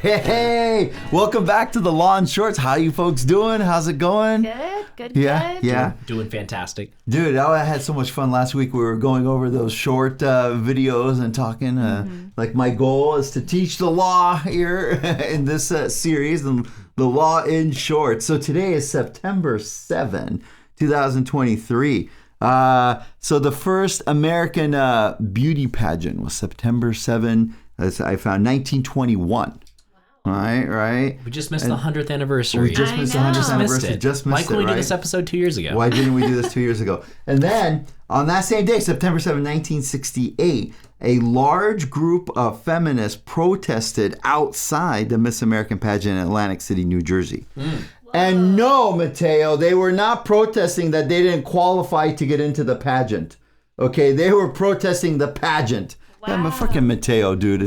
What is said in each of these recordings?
Hey, welcome back to the Lawn Shorts. How you folks doing? How's it going? Good. Yeah. Doing fantastic. Dude, I had so much fun last week. We were going over those short videos and talking. Like my goal is to teach the law here in this series, and the law in short. So today is September 7, 2023. So the first American beauty pageant was September 7, as I found, 1921. Right. We just missed the 100th anniversary. We just missed the 100th anniversary. Why couldn't we do this episode 2 years ago? Why didn't we do this 2 years ago? And then on that same day, September 7, 1968, a large group of feminists protested outside the Miss American pageant in Atlantic City, New Jersey. And no, Mateo, they were not protesting that they didn't qualify to get into the pageant. Okay, they were protesting the pageant. Wow. Yeah, my fucking Mateo, dude,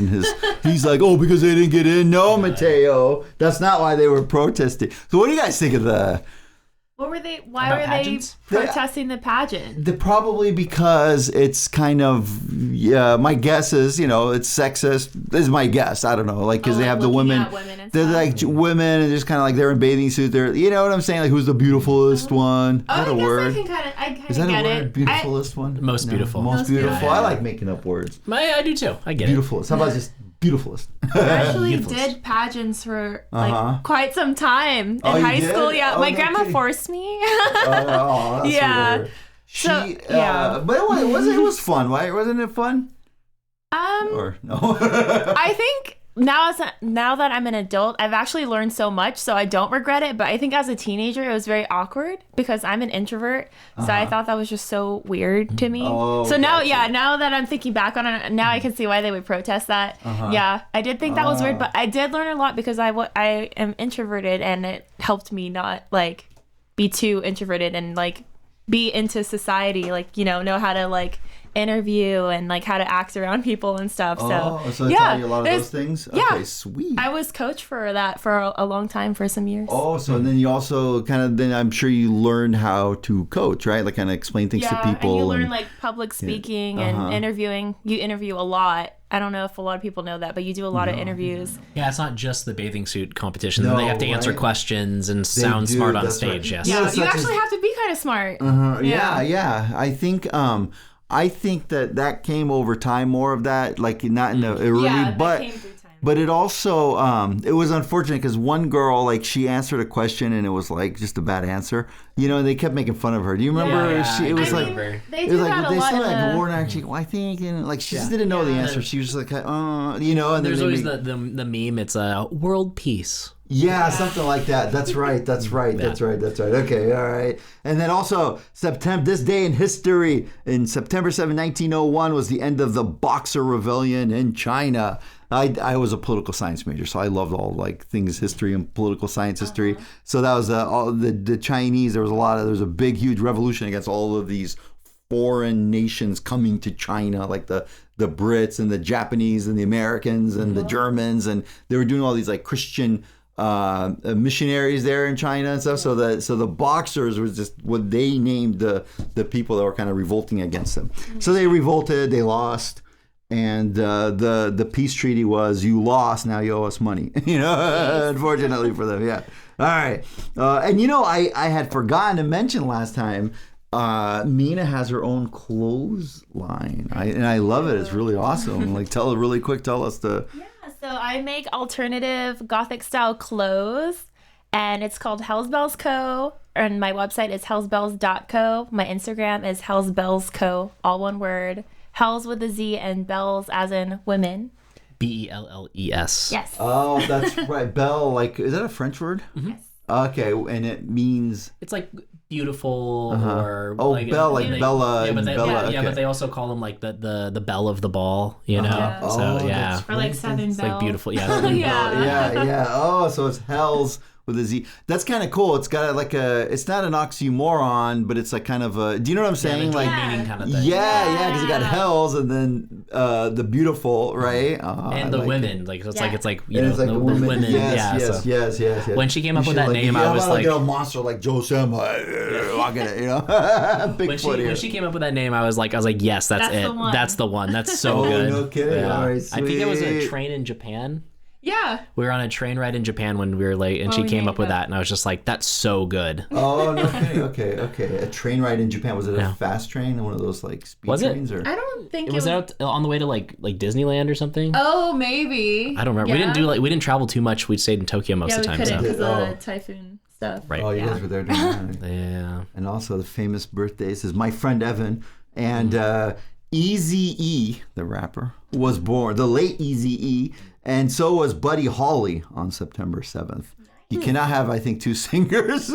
he's like, oh, because they didn't get in? No, Mateo, that's not why they were protesting. So what do you guys think of the... Why were they protesting the pageant? Probably because it's kind of, my guess is, it's sexist. This is my guess. I don't know. Like, because they have the women. They're like women and just kind of like they're in bathing suits. They're, you know what I'm saying? Like, who's the beautifulest one? Is that a word? I kind of Is that get a word? it. Beautifulest one? Most beautiful. Most beautiful. I like making up words. I do too. I get it. Beautifulest. How about just beautifulest? I actually did pageants for quite some time in high school. Yeah, my grandma forced me. That's yeah. But it was fun, right? Wasn't it fun? Or no? I think now that I'm an adult, I've actually learned so much, so I don't regret it. But I think as a teenager, it was very awkward because I'm an introvert, so I thought that was just so weird to me. So now, now that I'm thinking back on it, now I can see why they would protest that. Yeah, I did think that was weird, but I did learn a lot because I am introverted, and it helped me not like be too introverted and like be into society, like know how to like interview and like how to act around people and stuff. So they taught you a lot of those things? Yeah. Okay, sweet. I was coach for that for a long time, for some years. So then you also then I'm sure you learned how to coach, right? Like kind of explain things to people. And you learn like public speaking and interviewing. You interview a lot. I don't know if a lot of people know that, but you do a lot of interviews. Yeah, it's not just the bathing suit competition. They have to answer questions and sound smart on stage. Right. Yes. Yeah, you actually have to be kind of smart. Yeah. I think that came over time, more of that, like not in a really, but came through time. But it also it was unfortunate because one girl, like, she answered a question and it was like just a bad answer, and they kept making fun of her. Do you remember? They do that a lot. Like weren't actually. Well, I think, and like she just didn't know the answer. She was just like, And there's always the meme. It's world peace. Yeah, something like that. That's right. That's right. Okay, all right. And then also, this day in history, in September 7, 1901, was the end of the Boxer Rebellion in China. I was a political science major, so I loved all like things history and political science history. So that was all the Chinese. There was a big, huge revolution against all of these foreign nations coming to China, like the Brits and the Japanese and the Americans and the Germans, and they were doing all these like Christian missionaries there in China and stuff. So the Boxers was just what they named the people that were kind of revolting against them. So they revolted, they lost, and the peace treaty was, you lost, now you owe us money. Unfortunately for them. Yeah. All right. And I had forgotten to mention last time, Mina has her own clothes line, and I love it. It's really awesome. Like, tell us the. So I make alternative Gothic style clothes, and it's called Hells Bells Co. And my website is hellsbells.co. My Instagram is hellsbellsco, all one word. Hells with a Z and bells as in women. Belles. Yes. Oh, that's right. Belle, like, is that a French word? Yes. Okay, and it means. It's like beautiful or Belle, like Bella and Bella. Yeah, but they also call them like the belle of the ball, So yeah. Or like Southern Belle. Like beautiful, yeah. Oh, so it's Hells with a Z. That's kind of cool. It's got like it's not an oxymoron, but it's like kind of a, do you know what I'm saying? Like meaning kind of thing. Yeah, because it got Hells and then the beautiful, right? And the like women, like it's like it's like the women. Yes. When she came up with that name, I was like a monster like Joe Samo, walking it, Bigfoot. When she came up with that name, I was like, yes, that's it. That's the one. That's so good. No kidding. Yeah. All right, I think it was a train in Japan. Yeah. We were on a train ride in Japan when we were late, and she came up with that, and I was just like, "That's so good." Oh, no kidding. Okay. A train ride in Japan, was it a fast train? One of those like speed trains? Or? I don't think it was out on the way to like Disneyland or something. Oh, maybe. I don't remember. Yeah. We didn't travel too much. We stayed in Tokyo most of the time. We couldn't So. because of the typhoon stuff. Right. Oh, you guys were there doing that. Yeah. And also the famous birthdays is my friend Evan and Eazy-E, the rapper, was born. The late Eazy-E, and so was Buddy Holly on September 7th. You cannot have, I think, two singers.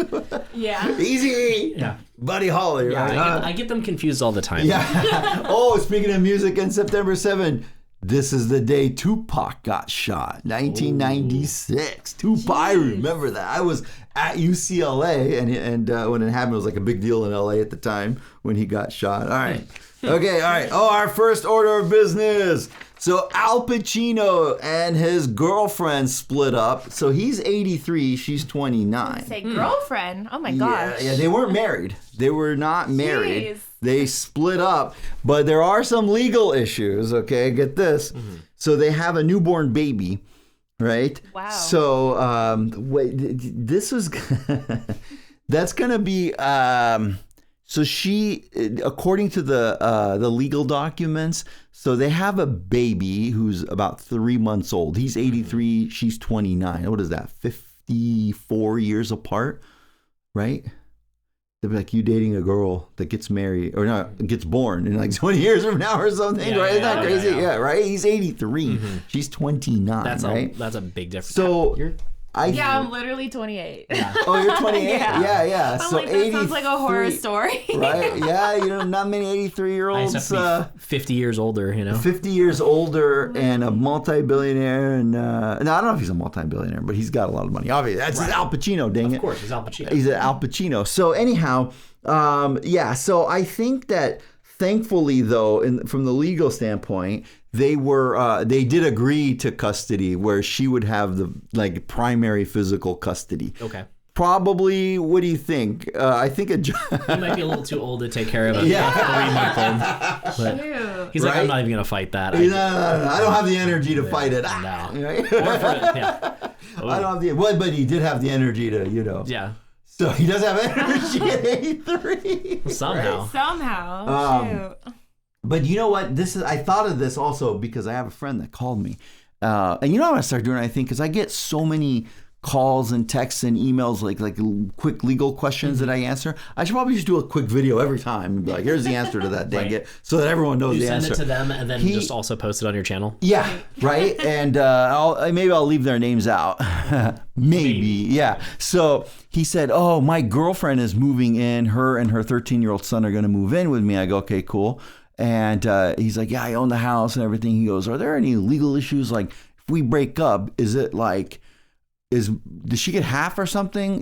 Yeah. Easy. Yeah. Buddy Holly, right? Yeah, I get them confused all the time. Yeah. Oh, speaking of music, on September 7th, this is the day Tupac got shot. 1996. Tupac, I remember that. I was at UCLA, and when it happened, it was like a big deal in LA at the time when he got shot. All right. Okay, all right. Oh, our first order of business. So Al Pacino and his girlfriend split up. So he's 83, she's 29. Say girlfriend. Oh my gosh. Yeah, they weren't married. They were not married. Jeez. They split up, but there are some legal issues, okay? Get this. So they have a newborn baby, right? Wow. So wait, this was that's going to be so she, according to the legal documents, so they have a baby who's about 3 months old. He's 83, she's 29. What is that? 54 years apart, right? They'd be like, you dating a girl that gets married or not gets born in like 20 years from now or something, right? Isn't that crazy? Yeah, right. He's 83, she's 29. That's a big difference. So I'm literally 28. Yeah. Oh, you're 28? Yeah. I'm So like, that sounds like a horror story. Right? Yeah, not many 83-year-olds. I have to be 50 years older, 50 years older and a multi-billionaire. And no, I don't know if he's a multi-billionaire, but he's got a lot of money. Obviously, that's Al Pacino, dang it. Of course, he's Al Pacino. He's an Al Pacino. So anyhow, so I think that thankfully, though, from the legal standpoint, they did agree to custody where she would have the primary physical custody. Okay. Probably, what do you think? I think He might be a little too old to take care of a 3-month-old. But he's like, I'm not even going to fight that. No, I don't have the energy to fight it. No. Right? Yeah. I don't have the, but he did have the energy to, Yeah. So he does have energy at 83. Somehow. Right? Somehow. Shoot. But you know what? I thought of this also because I have a friend that called me. And you know what I started doing, I think, because I get so many calls and texts and emails, like quick legal questions that I answer. I should probably just do a quick video every time and be like, here's the answer to that, dang it, so that everyone knows the answer. You send it to them and then just also post it on your channel? Yeah, right? And maybe I'll leave their names out. Maybe, yeah. So he said, oh, my girlfriend is moving in. Her and her 13-year-old son are going to move in with me. I go, okay, cool. And he's like, yeah, I own the house and everything. He goes, are there any legal issues? Like, if we break up, is it like, does she get half or something,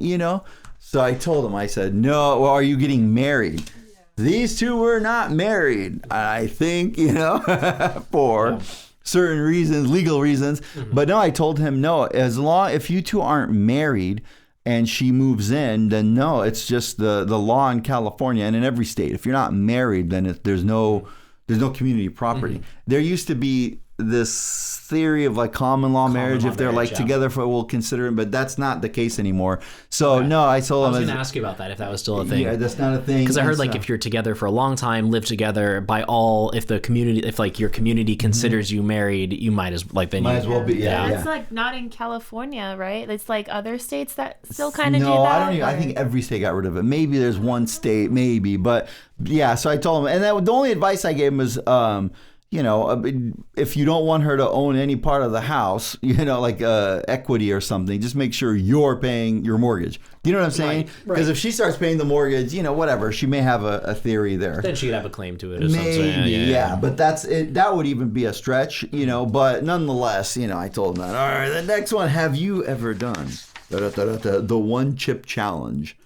So I told him, I said, no, well, are you getting married? Yeah. These two were not married, I think, for certain reasons, legal reasons. Mm-hmm. But no, I told him, no, if you two aren't married and she moves in, then no, it's just the law in California and in every state. If you're not married, then there's no community property. Mm-hmm. There used to be this theory of like common law marriage, if they're together we'll consider it, but that's not the case anymore. So no, I told him. I was going to ask you about that if that was still a thing. Yeah, that's not a thing. Because I heard if you're together for a long time, live together, if your community considers you married, you might as well be. Yeah. That's like not in California, right? It's like other states that still kind of do that. No, I don't. I think every state got rid of it. Maybe there's one state, maybe, but yeah. So I told him, and the only advice I gave him was, if you don't want her to own any part of the house, like equity or something, just make sure you're paying your mortgage. You know what I'm saying? Because if she starts paying the mortgage, whatever, she may have a theory there. Then she could have a claim to it or maybe, something. Yeah. But that's it. That would even be a stretch, but nonetheless, I told him that. All right, the next one. Have you ever done the one chip challenge?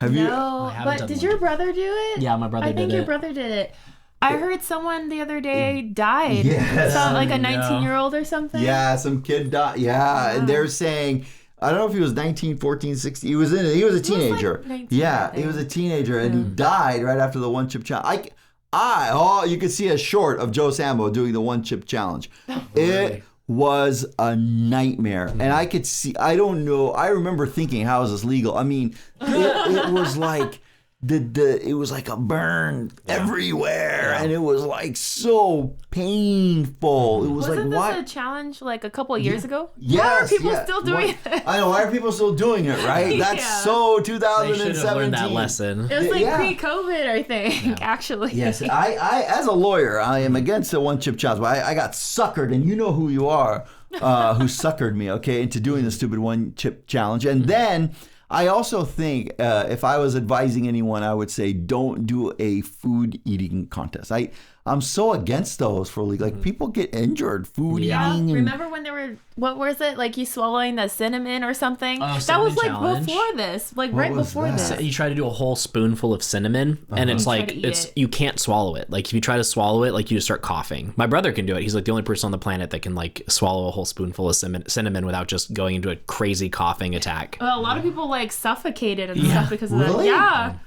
Have you? No, but did your brother do it? Yeah, my brother did it. I think your brother did it. I heard someone the other day died. Yes. Like a 19-year-old or something. Yeah, some kid died. Yeah, and they're saying, I don't know if he was 19, 14, 16. He was a teenager. Like 19, he was a teenager, and he died right after the one chip challenge. You could see a short of Joe Samo doing the one chip challenge. It was a nightmare. And I could see, I don't know, I remember thinking, how is this legal? I mean, it was like, it was like a burn everywhere, and it was like so painful. It was Wasn't like, this a challenge like a couple of years ago? Yes, why are people still doing it? I know, why are people still doing it, right? That's so 2017. They should have learned that lesson. It was like pre-COVID, I think, actually. Yes, I as a lawyer, I am against the one chip challenge, but I got suckered, and you know who you are, who suckered me, okay, into doing the stupid one chip challenge. And then I also think if I was advising anyone, I would say don't do a food eating contest. I'm so against those for like people get injured food eating. And, remember when there were, what was it, like you swallowing the cinnamon or something? Oh, that was like challenge. Before this, like What right was before that? this. You try to do a whole spoonful of cinnamon, and it's like you can't swallow it. Like if you try to swallow it, like you just start coughing. My brother can do it. He's like the only person on the planet that can like swallow a whole spoonful of cinnamon without just going into a crazy coughing attack. Well, a lot of people like suffocated and stuff because of Really? that. Yeah.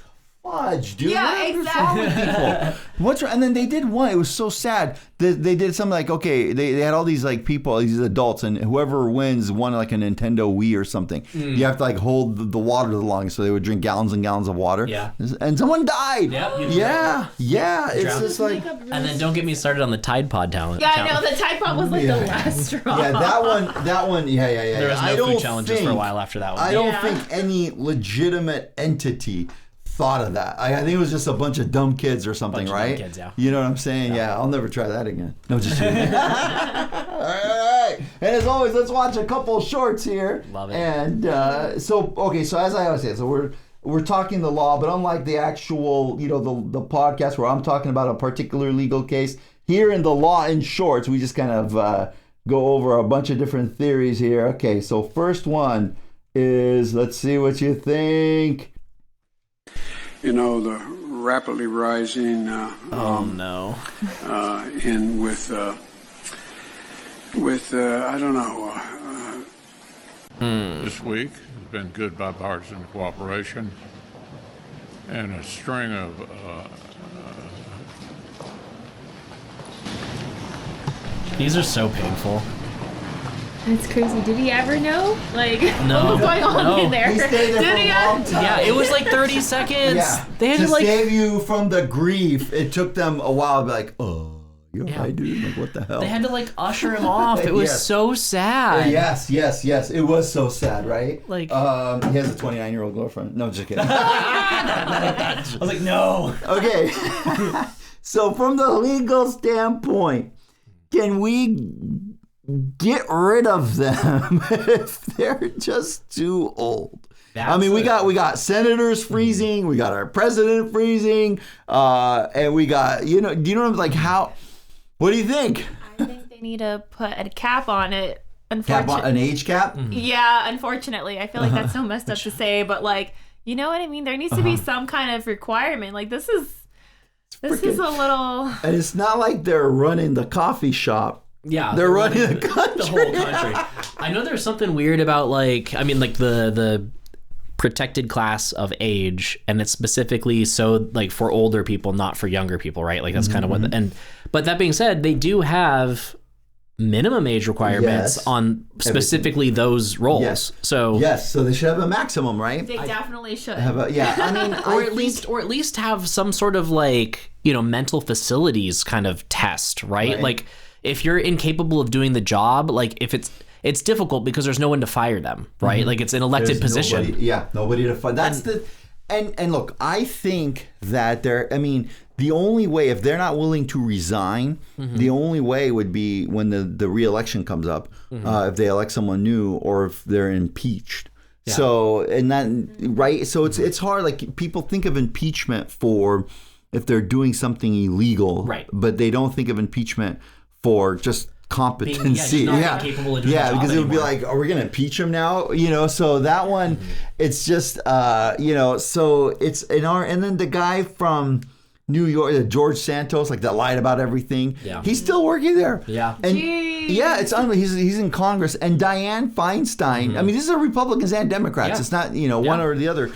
Fudge, dude. Yeah, exactly. People. What's wrong? And then they did one. It was so sad. They did something like, okay, they had all these like people, these adults, and whoever wins won like a Nintendo Wii or something. You have to like hold the water the longest, so they would drink gallons and gallons of water. Yeah. And someone died. Yep, Yeah. It's just like. And then don't get me started on the Tide Pod talent. Yeah, I know. The Tide Pod was like the last straw. Yeah, that one. Yeah. There was no food challenges for a while after that one. I don't think any legitimate entity thought of that. I think it was just a bunch of dumb kids or something, right? Dumb kids, yeah. You know what I'm saying? Yeah, I'll never try that again. No, just kidding. All right. And as always, let's watch a couple shorts here. Love it. And so as I always say, so we're talking the law, but unlike the actual, the podcast where I'm talking about a particular legal case, here in the law in shorts, we just kind of go over a bunch of different theories here. Okay, so first one is, let's see what you think. The rapidly rising I don't know. This week has been good bipartisan cooperation and a string of These are so painful. It's crazy. Did he ever know? Like, No. what was going on in there? He stayed there Did for he? a long time. Yeah, it was like 30 seconds. Yeah. They had to to like save you from the grief, it took them a while to be like, oh, you're right, dude. Like, what the hell? they had to like usher him off. It was Yes. so sad. Yes. It was so sad, right? Like- he has a 29-year-old girlfriend. No, just kidding. I was like, no. Okay. So from the legal standpoint, can we get rid of them if they're just too old? We got senators freezing, we got our president freezing, and we got, do you know like how? What do you think? I think they need to put a cap on it. Cap on an age cap? Yeah, unfortunately. I feel like that's so messed up to say, but like, you know what I mean? There needs to be some kind of requirement. Like this is a little. And it's not like they're running the coffee shop. Yeah, They're running the country. the whole country. I know there's something weird about like the protected class of age, and it's specifically so like for older people, not for younger people, right? Like that's kind of what. But that being said, they do have minimum age requirements on specifically those roles. Yes. So they should have a maximum, right? They definitely should. or at least have some sort of like mental facilities kind of test, right? Like if you're incapable of doing the job, like if it's difficult because there's no one to fire them, right? Like it's an elected position. Nobody to fire. That's and look, I think that the only way, if they're not willing to resign, the only way would be when the re-election comes up, if they elect someone new or if they're impeached. Yeah. So so it's hard. Like people think of impeachment for if they're doing something illegal, right? But they don't think of impeachment for just competency. Capable of doing the job because it would be anymore. like, are we going to impeach him now? So that one, it's just, so it's and then the guy from New York, George Santos, like that lied about everything. Yeah. He's still working there. Yeah. And Jeez. yeah, it's unbelievable. He's in Congress. And Dianne Feinstein, I mean, these are Republicans and Democrats. Yeah. It's not, one or the other.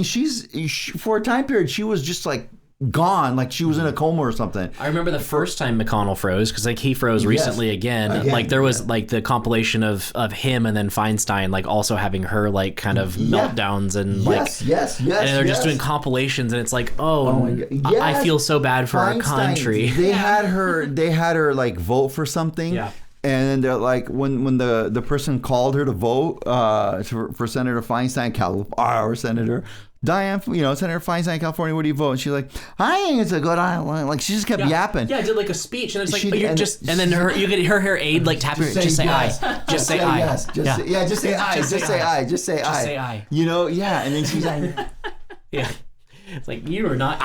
She's for a time period, she was just like gone, like she was in a coma or something. I remember the first time McConnell froze, because like he froze recently again. Like there was like the compilation of him and then Feinstein like also having her like kind of meltdowns and yes, and they're just doing compilations, and it's like, I feel so bad for our country. They had her like vote for something. Yeah. And then they're like, when the person called her to vote for Senator Feinstein, our senator, Diane, Senator Feinstein, California, what do you vote? And she's like, I think it's a good idea. Like she just kept yapping. Yeah, I did like a speech, and it's like, and then you get her aide like tapping her, just say aye, just say aye, just say aye, just say aye, just say aye. And then she's like, yeah. It's like, you are not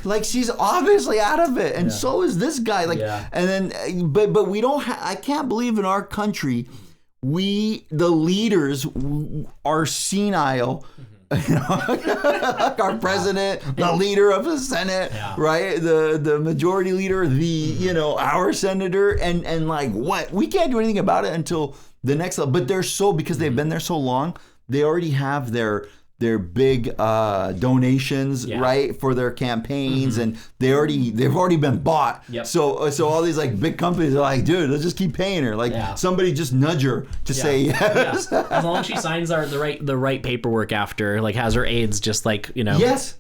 like she's obviously out of it, and so is this guy. Like, and then, but we don't. I can't believe in our country, the leaders are senile. Our president, the leader of the Senate, right? The majority leader, our senator, and like what? We can't do anything about it until the next level. But because they've been there so long, they already have their big donations, right, for their campaigns, and they've already been bought. Yep. So all these like big companies are like, dude, let's just keep paying her. Like somebody just nudge her to say yes. Yeah. As long as she signs the right paperwork after, like has her aides just like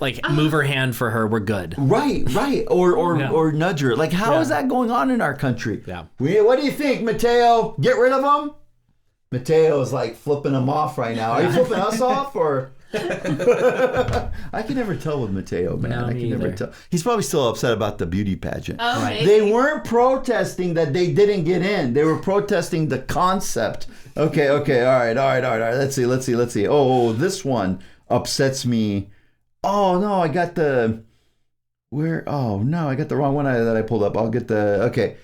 like move her hand for her, we're good. Right, or nudge her. Like how is that going on in our country? Yeah. What do you think, Mateo? Get rid of them? Mateo is like flipping them off right now. Are you flipping us off or? I can never tell with Mateo, man. No, I can never tell. He's probably still upset about the beauty pageant. Oh, right. They weren't protesting that they didn't get in. They were protesting the concept. Okay. All right. Let's see. Oh, this one upsets me. Oh no, I got the wrong one that I pulled up. I'll get the okay.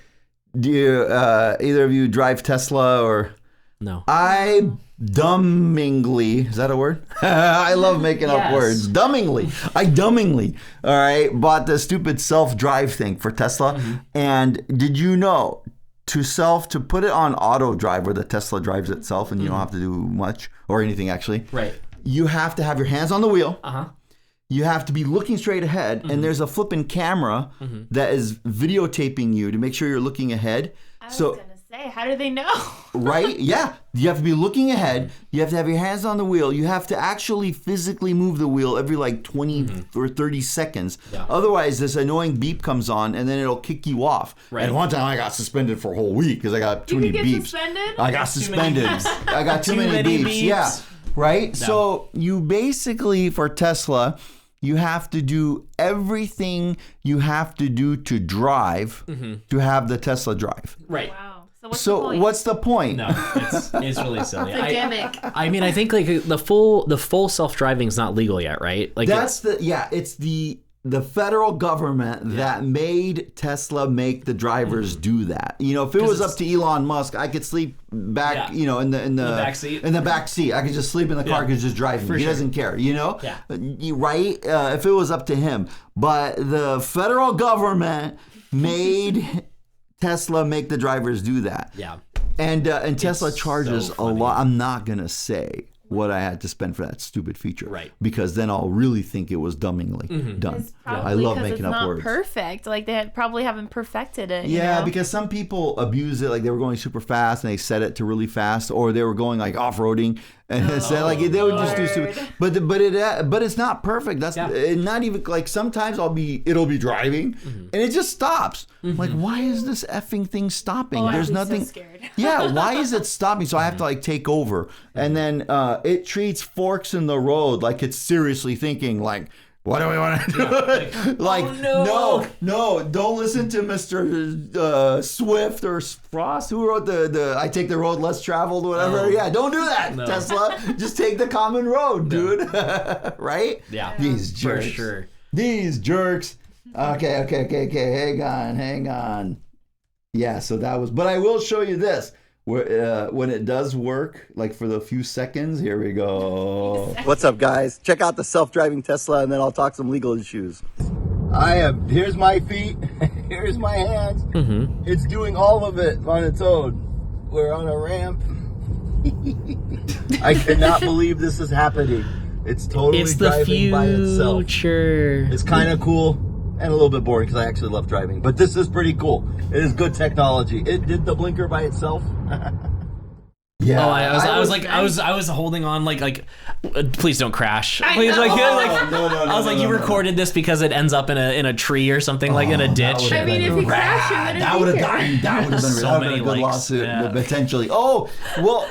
Do you either of you drive Tesla or? No. I dumbingly, is that a word? I love making up words. I dumbingly, all right, bought the stupid self-drive thing for Tesla. And did you know to put it on auto drive where the Tesla drives itself and you don't have to do much or anything actually. Right. You have to have your hands on the wheel. You have to be looking straight ahead, and there's a flipping camera that is videotaping you to make sure you're looking ahead. How do they know? Right? Yeah. You have to be looking ahead. You have to have your hands on the wheel. You have to actually physically move the wheel every like 20 or 30 seconds. Yeah. Otherwise, this annoying beep comes on and then it'll kick you off. Right. And one time I got suspended for a whole week because I got too many beeps. Suspended? I got suspended. I got too many beeps. Yeah. Right? No. So you basically, for Tesla, you have to do everything you have to do to drive to have the Tesla drive. Right. Wow. So what's the point? No, it's really silly. It's a gimmick. I mean, I think like the full self-driving is not legal yet, right? Like it's the federal government that made Tesla make the drivers do that. If it was up to Elon Musk, I could sleep back, in the back seat. In the back seat, I could just sleep in the car. Could just drive me. He doesn't care. Yeah. Right? If it was up to him, but the federal government made Tesla make the drivers do that. Yeah. And Tesla charges a lot. I'm not going to say what I had to spend for that stupid feature. Right. Because then I'll really think it was dumbingly done. I love making up words. It's not perfect. Like they probably haven't perfected it. Yeah, because some people abuse it. Like they were going super fast and they set it to really fast, or they were going like off-roading and they would just do stupid. But it's not perfect. That's not even like sometimes it'll be driving and it just stops. Like why is this effing thing stopping? There's nothing. So scared. Yeah, why is it stopping? So I have to like take over, and then it treats forks in the road like it's seriously thinking like, what do we want to do? No, don't listen to Mr. Swift or Frost, who wrote the I take the road less traveled, whatever. Yeah, don't do that, Tesla. Just take the common road, dude. Right? Yeah. These jerks. For sure. These jerks. Okay. Hang on. Yeah, so that was, but I will show you this. When it does work, like for the few seconds, here we go. What's up, guys? Check out the self-driving Tesla, and then I'll talk some legal issues. Here's my feet, here's my hands. It's doing all of it on its own. We're on a ramp. I cannot believe this is happening. It's totally It's the driving by itself. future. It's kind of cool and a little bit boring because I actually love driving. But this is pretty cool. It is good technology. It did the blinker by itself. Yeah. Oh, I was holding on like, please don't crash. Please, know. No, I was like, you recorded this because it ends up in a tree or something, like in a ditch. I mean, if you crash, you're that would have gotten. That would have been So a many good likes, lawsuit yeah. potentially. Oh, well.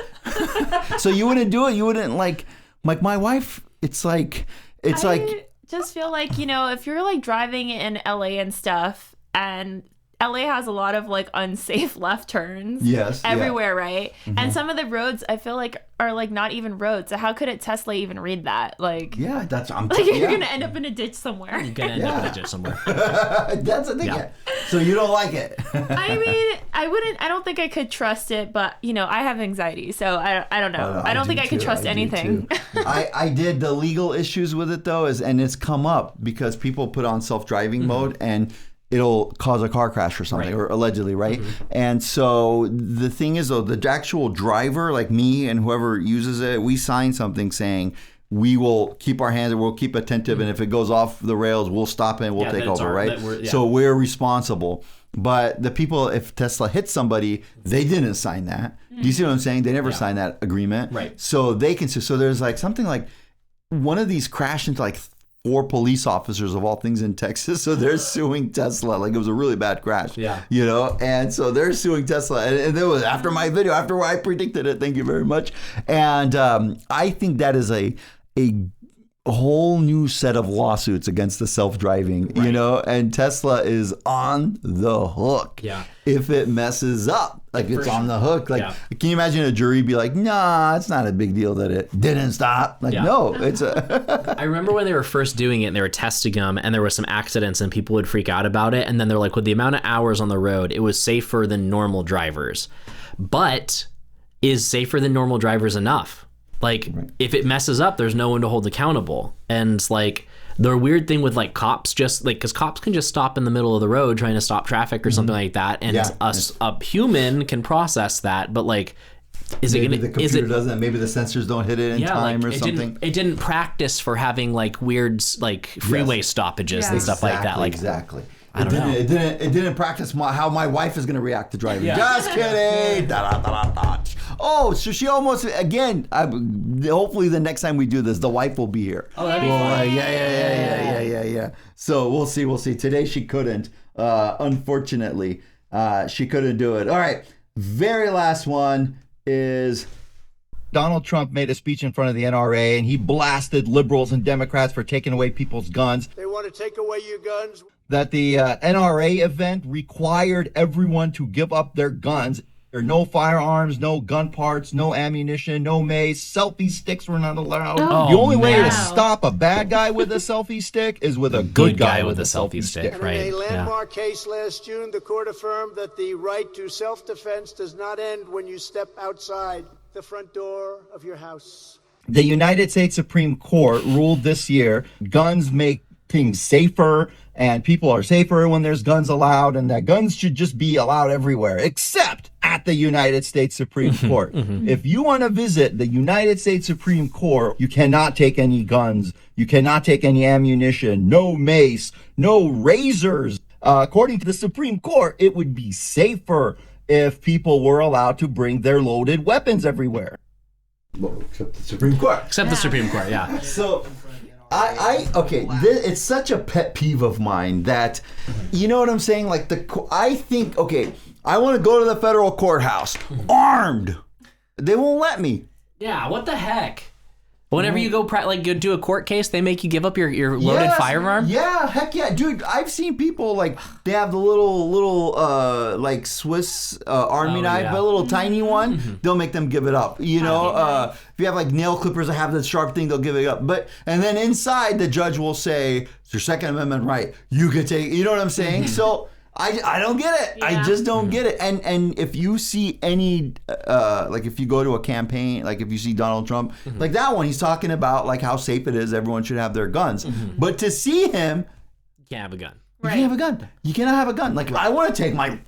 So you wouldn't do it. You wouldn't like my wife. It's like I just feel like, if you're like driving in LA and stuff, and LA has a lot of like unsafe left turns. Yes, yeah. Everywhere, right? And some of the roads I feel like are like not even roads. So how could a Tesla even read that? Like, yeah, that's you're gonna end up in a ditch somewhere. You're gonna end up in a ditch somewhere. That's the thing. Yeah. So you don't like it. I mean, I don't think I could trust it, but I have anxiety, so I don't know. I don't think I could trust anything. I did the legal issues with it though, and it's come up because people put on self-driving mode and it'll cause a car crash or something, or allegedly, right? And so the thing is though, the actual driver, like me and whoever uses it, we sign something saying we will keep our hands, we'll keep attentive, and if it goes off the rails, we'll stop it and we'll take over, right? So we're responsible. But the people, if Tesla hits somebody, they didn't sign that. Do you see what I'm saying? They never signed that agreement. Right. So they can sue. So there's like something like one of these crashed into like 4 police officers of all things in Texas. So they're suing Tesla. Like it was a really bad crash. Yeah. And so they're suing Tesla. And it was after my video, after where I predicted it. Thank you very much. And I think that is a whole new set of lawsuits against the self-driving, and Tesla is on the hook. Yeah. If it messes up, it's on the hook. Can you imagine a jury be like, nah, it's not a big deal that it didn't stop. No, it's I remember when they were first doing it and they were testing them and there were some accidents and people would freak out about it. And then they're like, with the amount of hours on the road, it was safer than normal drivers. But is safer than normal drivers enough? If it messes up, there's no one to hold accountable. And the weird thing with cops, just because cops can just stop in the middle of the road trying to stop traffic or something like that, and a human can process that, but is maybe it gonna, the computer doesn't, maybe the sensors don't hit it in time or something. It didn't practice for having weird freeway stoppages and stuff like that. Exactly. I don't know. It didn't practice how my wife is going to react to driving. Yeah. Just kidding. Oh, so she almost, again, hopefully the next time we do this, the wife will be here. Oh, that'd be fun. Yeah. So we'll see. Today she couldn't. Unfortunately, she couldn't do it. All right. Very last one is Donald Trump made a speech in front of the NRA and he blasted liberals and Democrats for taking away people's guns. They want to take away your guns. That the NRA event required everyone to give up their guns. There are no firearms, no gun parts, no ammunition, no mace. Selfie sticks were not allowed. The only way to stop a bad guy with a selfie stick is with a good guy with a selfie stick. Right. In a landmark case last June, the court affirmed that the right to self-defense does not end when you step outside the front door of your house. The United States Supreme Court ruled this year guns make things safer and people are safer when there's guns allowed, and that guns should just be allowed everywhere except at the United States Supreme Court. If you want to visit the United States Supreme Court, you cannot take any guns, you cannot take any ammunition, no mace, no razors. According to the Supreme Court, it would be safer if people were allowed to bring their loaded weapons everywhere. Well, except the Supreme Court. Except the Supreme Court, yeah. So it's such a pet peeve of mine that, you know what I'm saying? I think, I want to go to the federal courthouse armed. They won't let me. Yeah, what the heck? Whenever you go do a court case, they make you give up your loaded firearm? Yeah, heck yeah. Dude, I've seen people they have the little Swiss army knife, a little tiny one. They'll make them give it up. If you have nail clippers that have the sharp thing, they'll give it up. And then inside, the judge will say, it's your Second Amendment right. You can take, you know what I'm saying? So I don't get it. Yeah. I just don't get it. And if you see any, if you go to a campaign, if you see Donald Trump, like that one, he's talking about how safe it is. Everyone should have their guns. But to see him, you can't have a gun. You can't have a gun. You cannot have a gun. I want to take my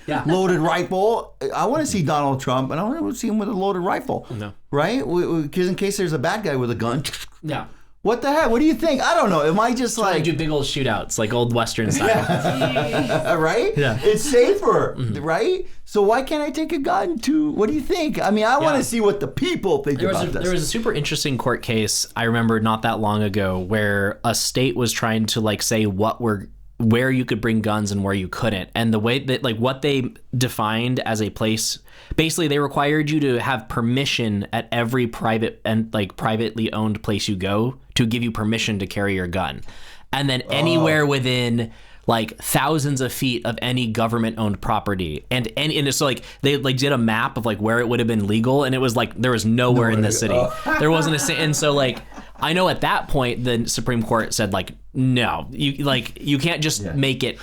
loaded rifle. I want to see Donald Trump, and I want to see him with a loaded rifle. No. Right? Because in case there's a bad guy with a gun. Yeah. What the heck? What do you think? I don't know. Am I just Like like... do big old shootouts, like old Western style. right? Yeah. It's safer, right? So why can't I take a gun to... What do you think? I mean, I want to see what the people think about this. There was a super interesting court case I remember not that long ago where a state was trying to like say where you could bring guns and where you couldn't. And the way that like what they defined as a place, basically they required you to have permission at every private and like privately owned place you go to give you permission to carry your gun. And then anywhere within like thousands of feet of any government owned property. And so like they like did a map of like where it would have been legal, and it was like there was nowhere in the city. There wasn't and so like I know at that point the Supreme Court said like no, you can't just make it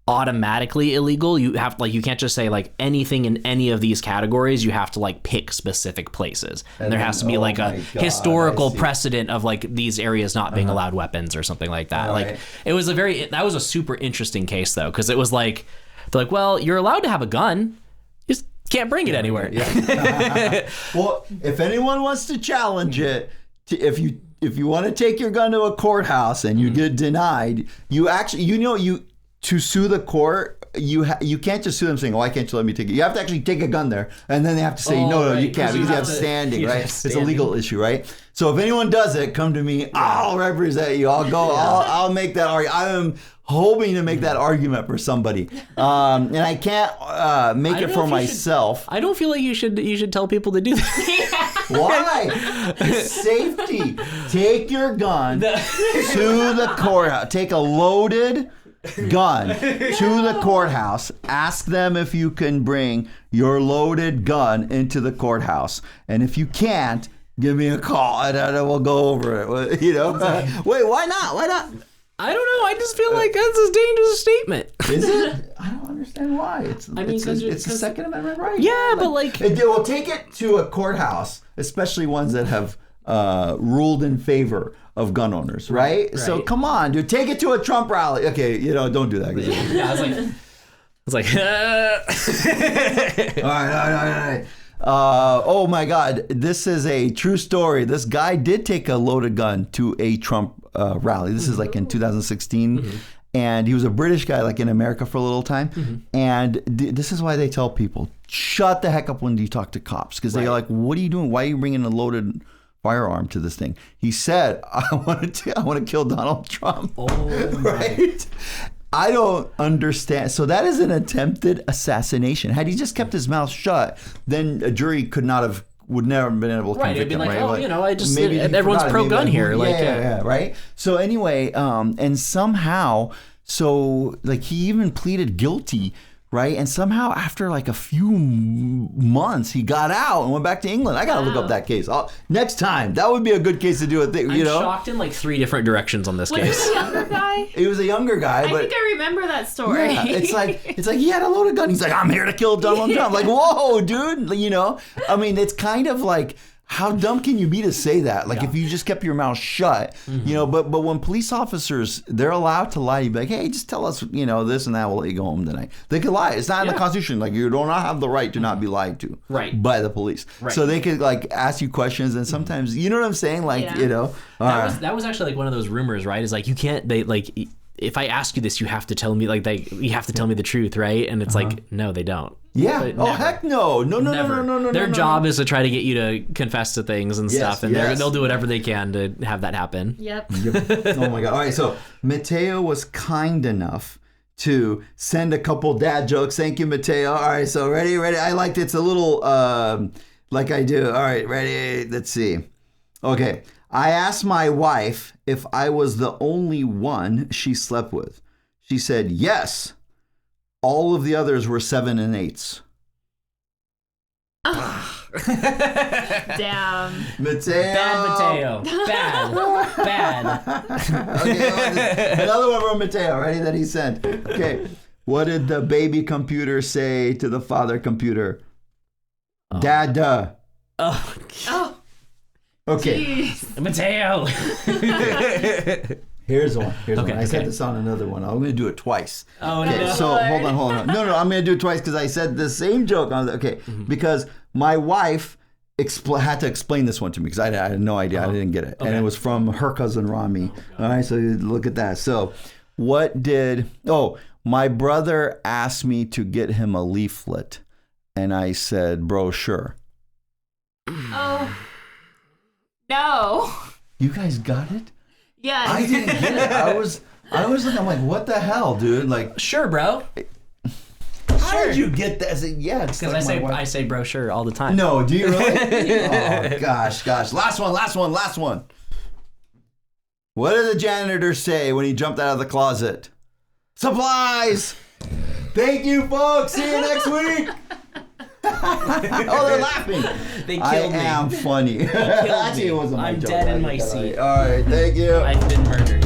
automatically illegal. You have you can't just say like anything in any of these categories. You have to like pick specific places, and there has to be like a historical precedent of like these areas not being allowed weapons or something like that. Like it was that was a super interesting case though, because it was like they're like, well, you're allowed to have a gun, you just can't bring it anywhere. Well, if anyone wants to challenge it, if you want to take your gun to a courthouse and you get denied, you actually to sue the court, you can't just sue them saying, why can't you let me take it? You have to actually take a gun there, and then they have to say, no, you can't, because you have standing, right? It's a legal issue, right? So if anyone does it, come to me. I'll represent you. I'll go. I'll make that argument. I am hoping to make that argument for somebody, and I can't make it for myself. I don't feel like you should tell people to do that. Why? Safety. Take your gun to the courthouse. Take a loaded gun to the courthouse. Ask them if you can bring your loaded gun into the courthouse, and if you can't, give me a call and we'll go over it. Wait, why not? Why not? I don't know. I just feel like that's a dangerous statement. Is it? I don't understand why. It's a Second Amendment right. Yeah, but we'll take it to a courthouse, especially ones that have ruled in favor of gun owners, right? So come on, dude, take it to a Trump rally. Okay, don't do that. Yeah, I was like, all right. Oh my God, this is a true story. This guy did take a loaded gun to a Trump rally. This is like in 2016. And he was a British guy, like in America for a little time. And this is why they tell people, shut the heck up when you talk to cops. Because they're like, what are you doing? Why are you bringing a loaded firearm to this thing? He said, I want to kill Donald Trump. Right? I don't understand. So that is an attempted assassination. Had he just kept his mouth shut, then a jury would never have been able to convict him. Right? Everyone's pro-gun here. Right? So anyway, and somehow, he even pleaded guilty, right? And somehow after like a few months, he got out and went back to England. I got to look up that case. Next time. That would be a good case to do. I'm shocked in like 3 different directions on this case. Was he a younger guy? He was a younger guy. I think I remember that story. Yeah, it's like he had a loaded gun. He's like, I'm here to kill Donald Trump. Like, whoa, dude. I mean, it's kind of like, how dumb can you be to say that? Like, if you just kept your mouth shut, but when police officers, they're allowed to lie. You'd be like, hey, just tell us, this and that. We'll let you go home tonight. They could lie. It's not in the Constitution. Like, you do not have the right to not be lied to by the police. Right. So they could like ask you questions, and sometimes, you know what I'm saying? Like, that was actually like one of those rumors, right? Is like, you can't, if I ask you this, you have to tell me you have to tell me the truth, right? And it's like, no, they don't. Yeah. Heck no. No. Their job is to try to get you to confess to things and stuff, and they'll do whatever they can to have that happen. Yep. Oh my God. All right. So Mateo was kind enough to send a couple dad jokes. Thank you, Mateo. All right. So ready. I liked it. It's a little like I do. All right. Ready. Let's see. Okay. I asked my wife if I was the only one she slept with. She said, yes. All of the others were 7 and 8s. Damn. Mateo. Bad Mateo. Bad. Okay, another one from Mateo, ready, that he sent. Okay. What did the baby computer say to the father computer? Dada. Oh. Okay. Jeez. Mateo. Here's one. Okay, I said okay. this on another one. I'm going to do it twice. Oh, okay, no. so hold on. No, I'm going to do it twice because I said the same joke. Because my wife had to explain this one to me because I had no idea. I didn't get it. Okay. And it was from her cousin Rami. All right, so look at that. So my brother asked me to get him a leaflet. And I said, brochure. Oh. No. You guys got it? Yes. I didn't get it. I was looking, I'm like, what the hell, dude? Like, Sure, bro. how did you get that? I said, yeah, it's Because like I say brochure all the time. No, do you really? Oh, gosh. Last one. What did the janitor say when he jumped out of the closet? Supplies! Thank you, folks. See you next week. Oh, they're laughing. They killed me. I am funny. Actually, it wasn't my I'm joke. dead in my seat. All right, thank you. I've been murdered.